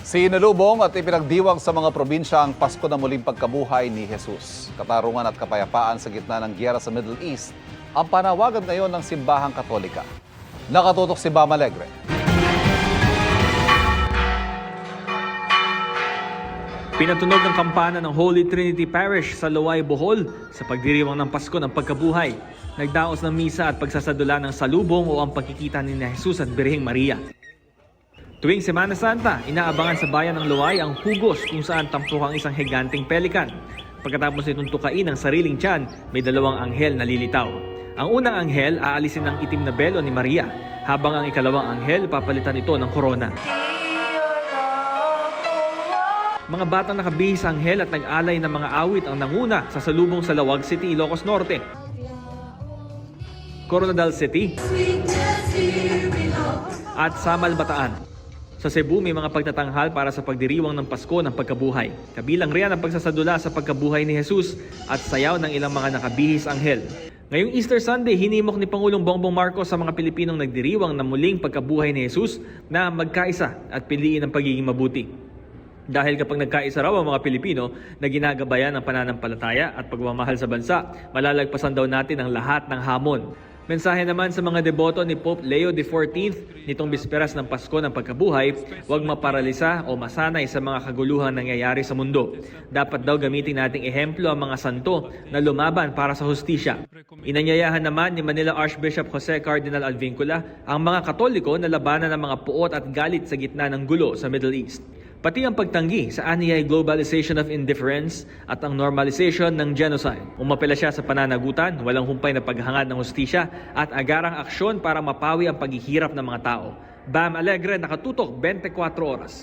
Sinalubong at ipinagdiwang sa mga probinsya ang Pasko na muling pagkabuhay ni Jesus. Katarungan at kapayapaan sa gitna ng giyera sa Middle East ang panawagan ngayon ng Simbahang Katolika. Nakatutok si Bam Alegre. Pinatunog ng kampana ng Holy Trinity Parish sa Luay, Bohol sa pagdiriwang ng Pasko ng Pagkabuhay. Nagdaos ng misa at pagsasadula ng salubong o ang pagkikita ni Jesus at Birheng Maria. Tuwing Semana Santa, inaabangan sa bayan ng Luay ang hugos kung saan tampok ang isang higanteng pelikan. Pagkatapos nitong tukain ang sariling tiyan, may dalawang anghel na lilitaw. Ang unang anghel aalisin ang itim na belo ni Maria, habang ang ikalawang anghel papalitan ito ng korona. Mga batang nakabihis sa anghel at nag-alay ng mga awit ang nanguna sa salubong sa Lawag City, Ilocos Norte, Coronadal City at Samal, Bataan. Sa Cebu, may mga pagtatanghal para sa pagdiriwang ng Pasko ng Pagkabuhay. Kabilang riyan ang pagsasadula sa pagkabuhay ni Jesus at sayaw ng ilang mga nakabihis anghel. Ngayong Easter Sunday, hinimok ni Pangulong Bongbong Marcos sa mga Pilipinong nagdiriwang na muling pagkabuhay ni Jesus na magkaisa at piliin ang pagiging mabuti. Dahil kapag nagkaisa raw ang mga Pilipino na ginagabayan ng pananampalataya at pagmamahal sa bansa, malalagpasan daw natin ang lahat ng hamon. Mensahe naman sa mga deboto ni Pope Leo XIV nitong bisperas ng Pasko ng Pagkabuhay, huwag maparalisa o masanay sa mga kaguluhang nangyayari sa mundo. Dapat daw gamitin nating ehemplo ang mga santo na lumaban para sa hustisya. Inanyayahan naman ni Manila Archbishop Jose Cardinal Alvincula ang mga Katoliko na labanan ng mga puot at galit sa gitna ng gulo sa Middle East. Pati ang pagtanggi sa anyay globalization of indifference at ang normalization ng genocide. Umapela siya sa pananagutan, walang humpay na paghangad ng hustisya at agarang aksyon para mapawi ang paghihirap ng mga tao. Bam Alegre, nakatutok 24 oras.